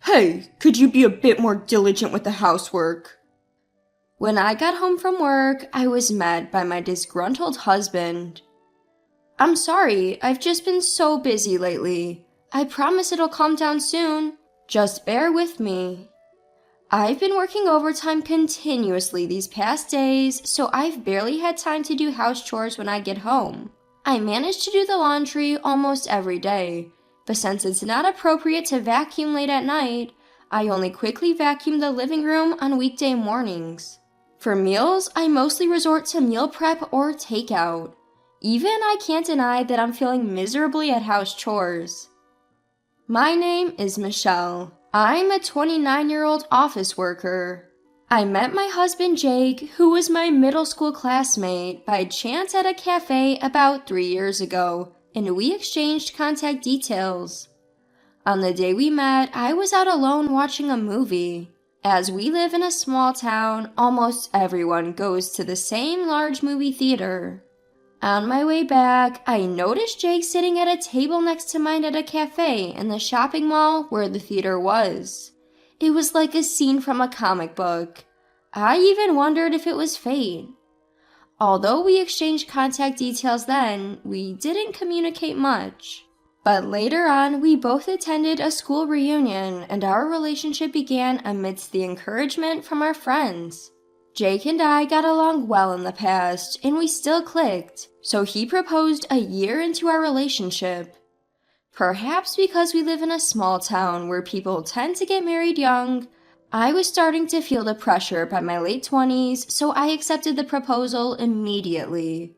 Hey, could you be a bit more diligent with the housework? When I got home from work, I was met by my disgruntled husband. I'm sorry, I've just been so busy lately. I promise it'll calm down soon. Just bear with me. I've been working overtime continuously these past days, so I've barely had time to do house chores when I get home. I manage to do the laundry almost every day, but since it's not appropriate to vacuum late at night, I only quickly vacuum the living room on weekday mornings. For meals, I mostly resort to meal prep or takeout. Even I can't deny that I'm feeling miserably at house chores. My name is Michelle. I'm a 29-year-old office worker. I met my husband Jake, who was my middle school classmate, by chance at a cafe about 3 years ago, and we exchanged contact details. On the day we met, I was out alone watching a movie. As we live in a small town, almost everyone goes to the same large movie theater. On my way back, I noticed Jake sitting at a table next to mine at a cafe in the shopping mall where the theater was. It was like a scene from a comic book. I even wondered if it was fate. Although we exchanged contact details then, we didn't communicate much. But later on, we both attended a school reunion, and our relationship began amidst the encouragement from our friends. Jake and I got along well in the past, and we still clicked, so he proposed a year into our relationship. Perhaps because we live in a small town where people tend to get married young, I was starting to feel the pressure by my late 20s, so I accepted the proposal immediately.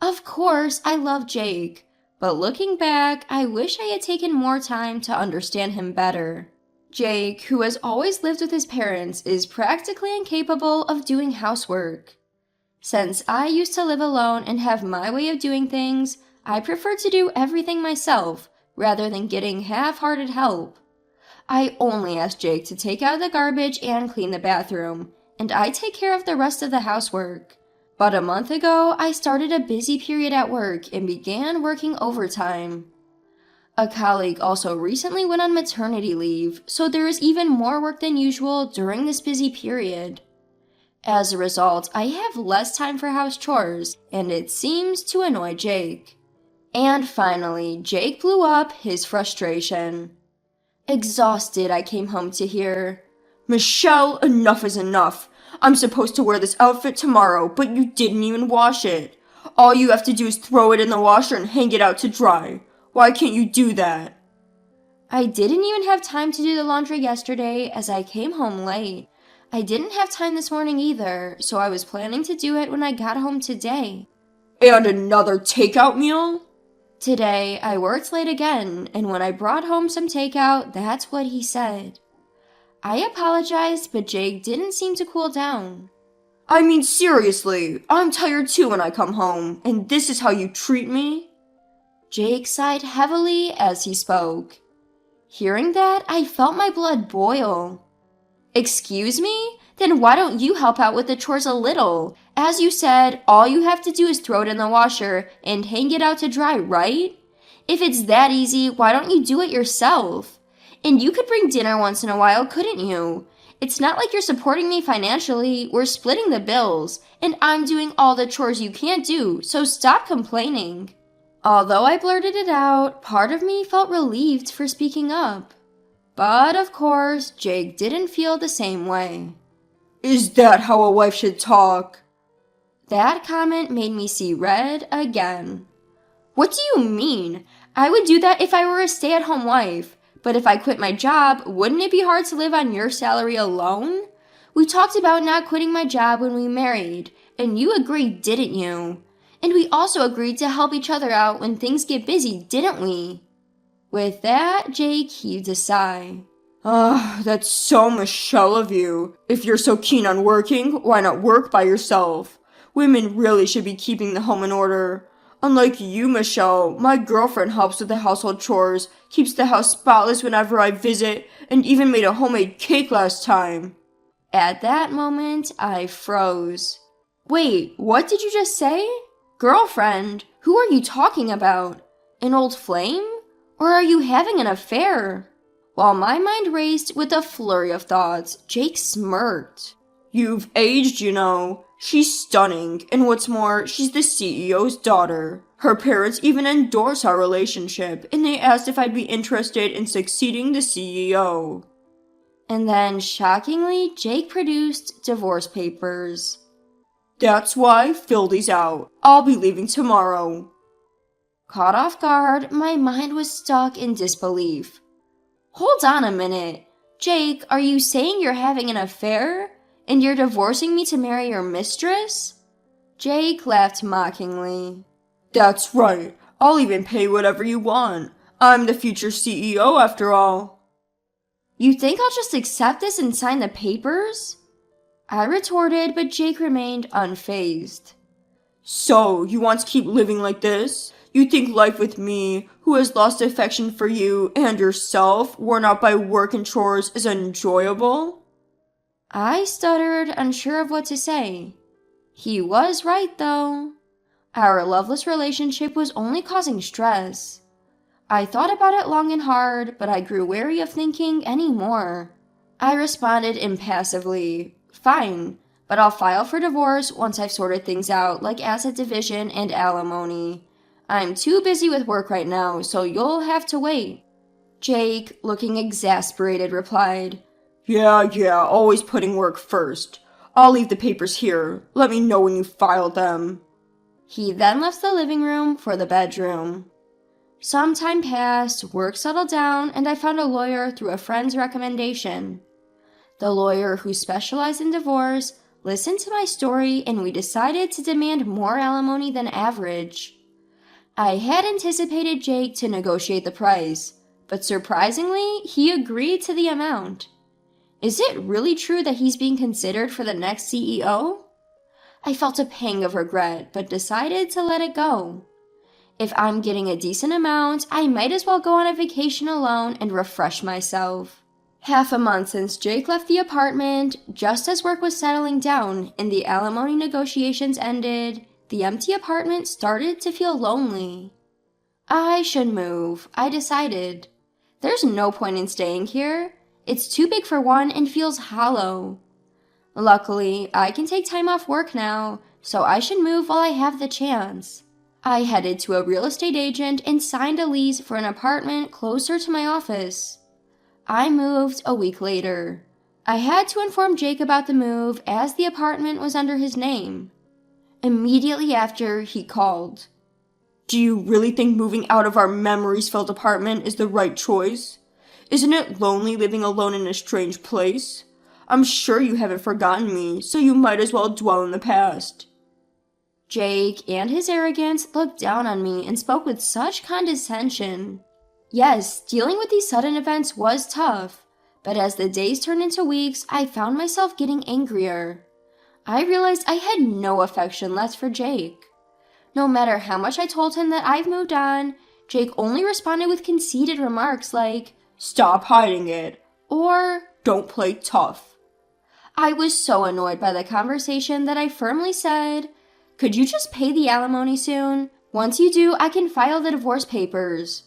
Of course, I love Jake. But looking back, I wish I had taken more time to understand him better. Jake, who has always lived with his parents, is practically incapable of doing housework. Since I used to live alone and have my way of doing things, I prefer to do everything myself, rather than getting half-hearted help. I only ask Jake to take out the garbage and clean the bathroom, and I take care of the rest of the housework. But a month ago, I started a busy period at work and began working overtime. A colleague also recently went on maternity leave, so there is even more work than usual during this busy period. As a result, I have less time for house chores, and it seems to annoy Jake. And finally, Jake blew up his frustration. Exhausted, I came home to hear, Michelle, enough is enough. I'm supposed to wear this outfit tomorrow, but you didn't even wash it. All you have to do is throw it in the washer and hang it out to dry. Why can't you do that? I didn't even have time to do the laundry yesterday as I came home late. I didn't have time this morning either, so I was planning to do it when I got home today. And another takeout meal? Today, I worked late again, and when I brought home some takeout, that's what he said. I apologized, but Jake didn't seem to cool down. I mean, seriously, I'm tired too when I come home, and this is how you treat me? Jake sighed heavily as he spoke. Hearing that, I felt my blood boil. Excuse me? Then why don't you help out with the chores a little? As you said, all you have to do is throw it in the washer and hang it out to dry, right? If it's that easy, why don't you do it yourself? And you could bring dinner once in a while, couldn't you? It's not like you're supporting me financially. We're splitting the bills, and I'm doing all the chores you can't do, so stop complaining. Although I blurted it out, part of me felt relieved for speaking up. But of course, Jake didn't feel the same way. Is that how a wife should talk? That comment made me see red again. What do you mean? I would do that if I were a stay-at-home wife. But if I quit my job, wouldn't it be hard to live on your salary alone? We talked about not quitting my job when we married, and you agreed, didn't you? And we also agreed to help each other out when things get busy, didn't we? With that, Jake heaved a sigh. That's so Michelle of you. If you're so keen on working, why not work by yourself? Women really should be keeping the home in order. Unlike you, Michelle, my girlfriend helps with the household chores, keeps the house spotless whenever I visit, and even made a homemade cake last time. At that moment, I froze. Wait, what did you just say? Girlfriend? Who are you talking about? An old flame? Or are you having an affair? While my mind raced with a flurry of thoughts, Jake smirked. You've aged, you know. She's stunning, and what's more, she's the CEO's daughter. Her parents even endorse our relationship, and they asked if I'd be interested in succeeding the CEO. And then, shockingly, Jake produced divorce papers. That's why, fill these out. I'll be leaving tomorrow. Caught off guard, my mind was stuck in disbelief. Hold on a minute. Jake, are you saying you're having an affair? And you're divorcing me to marry your mistress? Jake laughed mockingly. That's right. I'll even pay whatever you want. I'm the future CEO after all. You think I'll just accept this and sign the papers? I retorted, but Jake remained unfazed. So, you want to keep living like this? You think life with me, who has lost affection for you and yourself, worn out by work and chores, is enjoyable? I stuttered, unsure of what to say. He was right, though. Our loveless relationship was only causing stress. I thought about it long and hard, but I grew wary of thinking any more. I responded impassively, fine, but I'll file for divorce once I've sorted things out, like asset division and alimony. I'm too busy with work right now, so you'll have to wait. Jake, looking exasperated, replied, Yeah, always putting work first. I'll leave the papers here. Let me know when you file them. He then left the living room for the bedroom. Some time passed, work settled down, and I found a lawyer through a friend's recommendation. The lawyer, who specialized in divorce, listened to my story, and we decided to demand more alimony than average. I had anticipated Jake to negotiate the price, but surprisingly, he agreed to the amount. Is it really true that he's being considered for the next CEO? I felt a pang of regret, but decided to let it go. If I'm getting a decent amount, I might as well go on a vacation alone and refresh myself. Half a month since Jake left the apartment, just as work was settling down and the alimony negotiations ended, the empty apartment started to feel lonely. I should move, I decided. There's no point in staying here. It's too big for one and feels hollow. Luckily, I can take time off work now, so I should move while I have the chance. I headed to a real estate agent and signed a lease for an apartment closer to my office. I moved a week later. I had to inform Jake about the move as the apartment was under his name. Immediately after, he called. Do you really think moving out of our memories-filled apartment is the right choice? Isn't it lonely living alone in a strange place? I'm sure you haven't forgotten me, so you might as well dwell in the past. Jake and his arrogance looked down on me and spoke with such condescension. Yes, dealing with these sudden events was tough, but as the days turned into weeks, I found myself getting angrier. I realized I had no affection left for Jake. No matter how much I told him that I've moved on, Jake only responded with conceited remarks like, Stop hiding it, or don't play tough. I was so annoyed by the conversation that I firmly said, Could you just pay the alimony soon? Once you do, I can file the divorce papers.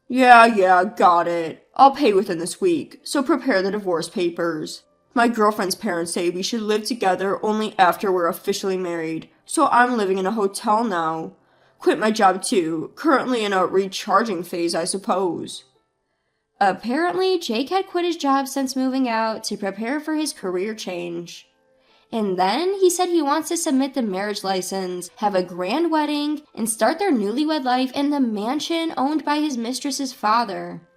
Yeah, got it. I'll pay within this week, so prepare the divorce papers. My girlfriend's parents say we should live together only after we're officially married, so I'm living in a hotel now. Quit my job too, currently in a recharging phase, I suppose. Apparently, Jake had quit his job since moving out to prepare for his career change. And then he said he wants to submit the marriage license, have a grand wedding, and start their newlywed life in the mansion owned by his mistress's father.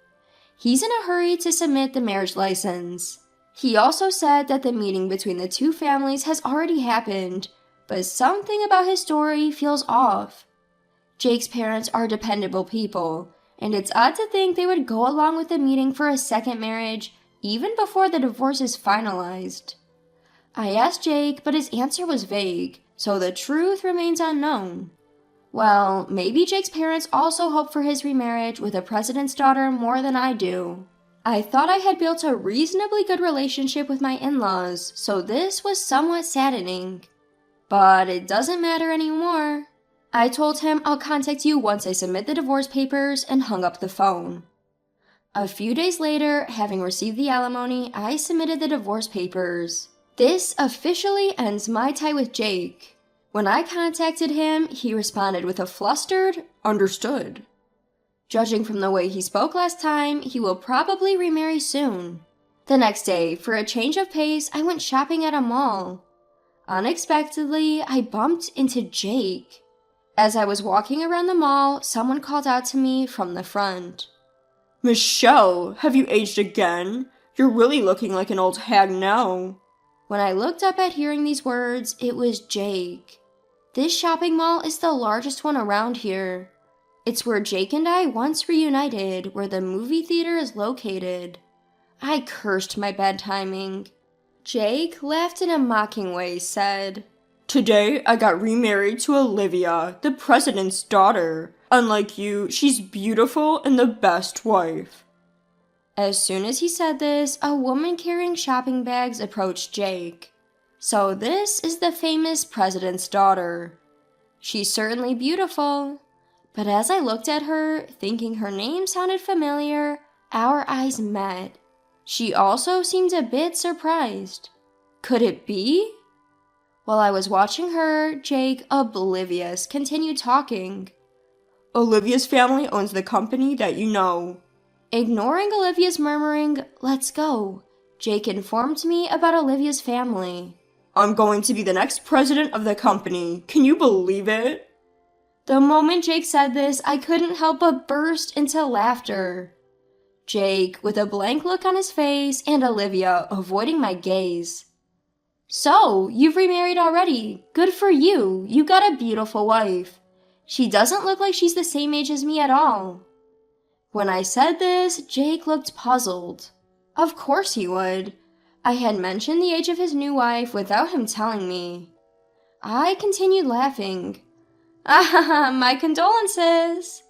He's in a hurry to submit the marriage license. He also said that the meeting between the two families has already happened, but something about his story feels off. Jake's parents are dependable people, and it's odd to think they would go along with the meeting for a second marriage even before the divorce is finalized. I asked Jake, but his answer was vague, so the truth remains unknown. Well, maybe Jake's parents also hope for his remarriage with the president's daughter more than I do. I thought I had built a reasonably good relationship with my in-laws, so this was somewhat saddening. But it doesn't matter anymore. I told him I'll contact you once I submit the divorce papers and hung up the phone. A few days later, having received the alimony, I submitted the divorce papers. This officially ends my tie with Jake. When I contacted him, he responded with a flustered, "Understood." Judging from the way he spoke last time, he will probably remarry soon. The next day, for a change of pace, I went shopping at a mall. Unexpectedly, I bumped into Jake. As I was walking around the mall, someone called out to me from the front. "Michelle, have you aged again? You're really looking like an old hag now." When I looked up at hearing these words, it was Jake. This shopping mall is the largest one around here. It's where Jake and I once reunited, where the movie theater is located. I cursed my bad timing. Jake laughed in a mocking way, said, "Today I got remarried to Olivia, the president's daughter. Unlike you, she's beautiful and the best wife." As soon as he said this, a woman carrying shopping bags approached Jake. So this is the famous president's daughter. She's certainly beautiful, but as I looked at her, thinking her name sounded familiar, our eyes met. She also seemed a bit surprised. Could it be? While I was watching her, Jake, oblivious, continued talking. "Olivia's family owns the company that you know." Ignoring Olivia's murmuring, "Let's go," Jake informed me about Olivia's family. "I'm going to be the next president of the company. Can you believe it?" The moment Jake said this, I couldn't help but burst into laughter. Jake, with a blank look on his face, and Olivia avoiding my gaze. "So, you've remarried already. Good for you. You got a beautiful wife. She doesn't look like she's the same age as me at all." When I said this, Jake looked puzzled. Of course he would. I had mentioned the age of his new wife without him telling me. I continued laughing. "Ah, my condolences."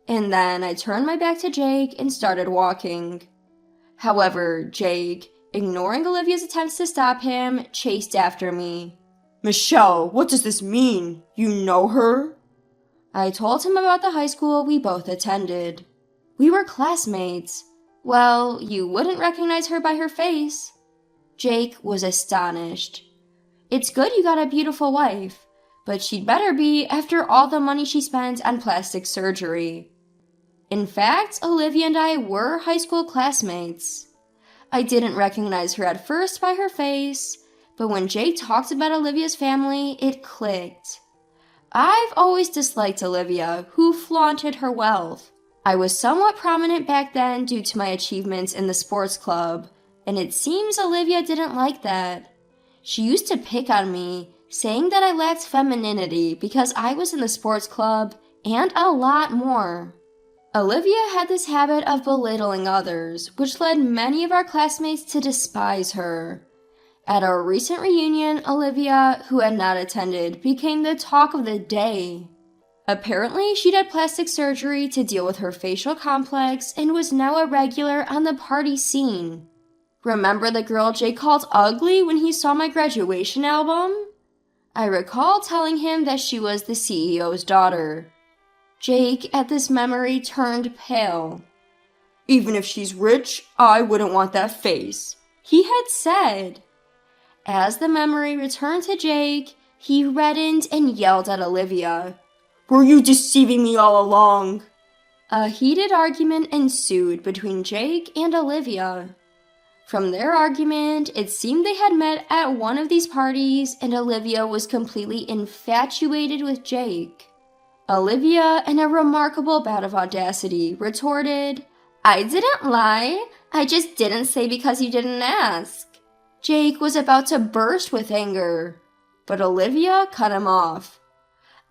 And then I turned my back to Jake and started walking. However, Jake, ignoring Olivia's attempts to stop him, chased after me. "Michelle, what does this mean? You know her?" I told him about the high school we both attended. We were classmates. Well, you wouldn't recognize her by her face. Jake was astonished. "It's good you got a beautiful wife, but she'd better be after all the money she spent on plastic surgery." In fact, Olivia and I were high school classmates. I didn't recognize her at first by her face, but when Jake talked about Olivia's family, it clicked. I've always disliked Olivia, who flaunted her wealth. I was somewhat prominent back then due to my achievements in the sports club, and it seems Olivia didn't like that. She used to pick on me, saying that I lacked femininity because I was in the sports club, and a lot more. Olivia had this habit of belittling others, which led many of our classmates to despise her. At our recent reunion, Olivia, who had not attended, became the talk of the day. Apparently, she'd had plastic surgery to deal with her facial complex and was now a regular on the party scene. Remember the girl Jake called ugly when he saw my graduation album? I recall telling him that she was the CEO's daughter. Jake, at this memory, turned pale. "Even if she's rich, I wouldn't want that face," he had said. As the memory returned to Jake, he reddened and yelled at Olivia. "Were you deceiving me all along?" A heated argument ensued between Jake and Olivia. From their argument, it seemed they had met at one of these parties, and Olivia was completely infatuated with Jake. Olivia, in a remarkable bout of audacity, retorted, "I didn't lie. I just didn't say because you didn't ask." Jake was about to burst with anger, but Olivia cut him off.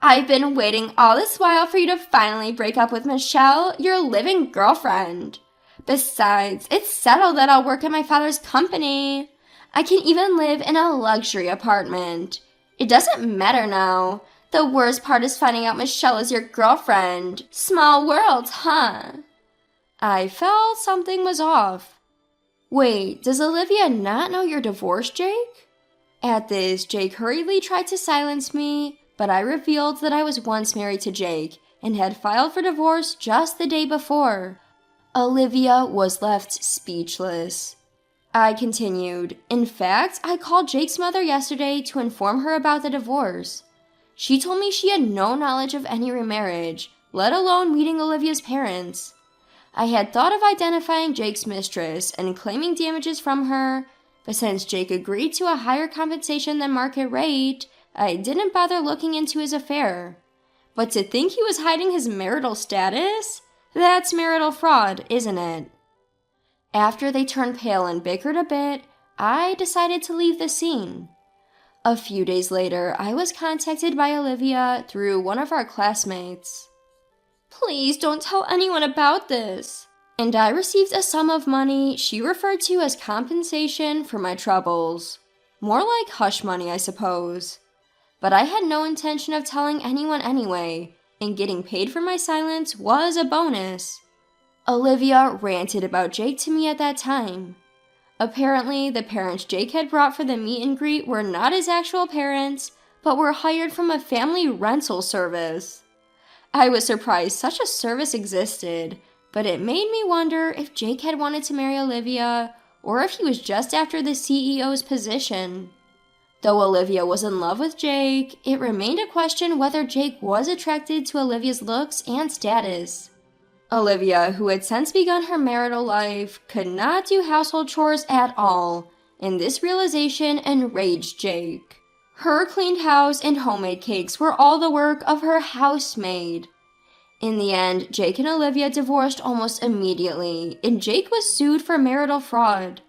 "I've been waiting all this while for you to finally break up with Michelle, your living girlfriend. Besides, it's settled that I'll work at my father's company. I can even live in a luxury apartment. It doesn't matter now. The worst part is finding out Michelle is your girlfriend. Small world, huh?" I felt something was off. "Wait, does Olivia not know you're divorced, Jake?" At this, Jake hurriedly tried to silence me, but I revealed that I was once married to Jake and had filed for divorce just the day before. Olivia was left speechless. I continued, "In fact, I called Jake's mother yesterday to inform her about the divorce. She told me she had no knowledge of any remarriage, let alone meeting Olivia's parents. I had thought of identifying Jake's mistress and claiming damages from her, but since Jake agreed to a higher compensation than market rate, I didn't bother looking into his affair. But to think he was hiding his marital status? That's marital fraud, isn't it?" After they turned pale and bickered a bit, I decided to leave the scene. A few days later, I was contacted by Olivia through one of our classmates. "Please don't tell anyone about this." And I received a sum of money she referred to as compensation for my troubles. More like hush money, I suppose. But I had no intention of telling anyone anyway, and getting paid for my silence was a bonus. Olivia ranted about Jake to me at that time. Apparently, the parents Jake had brought for the meet and greet were not his actual parents, but were hired from a family rental service. I was surprised such a service existed, but it made me wonder if Jake had wanted to marry Olivia, or if he was just after the CEO's position. Though Olivia was in love with Jake, it remained a question whether Jake was attracted to Olivia's looks and status. Olivia, who had since begun her marital life, could not do household chores at all, and this realization enraged Jake. Her cleaned house and homemade cakes were all the work of her housemaid. In the end, Jake and Olivia divorced almost immediately, and Jake was sued for marital fraud.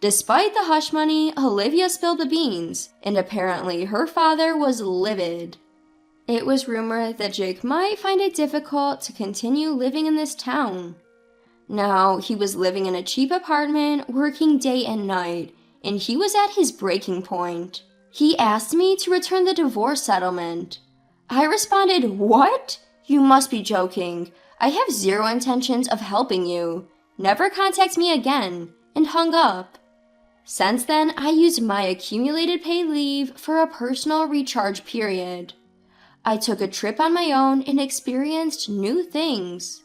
Despite the hush money, Olivia spilled the beans, and apparently her father was livid. It was rumored that Jake might find it difficult to continue living in this town. Now, he was living in a cheap apartment, working day and night, and he was at his breaking point. He asked me to return the divorce settlement. I responded, "What? You must be joking. I have zero intentions of helping you. Never contact me again," and hung up. Since then, I used my accumulated paid leave for a personal recharge period. I took a trip on my own and experienced new things.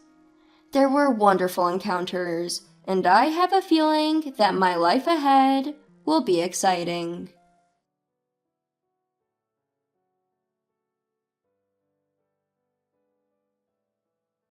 There were wonderful encounters, and I have a feeling that my life ahead will be exciting.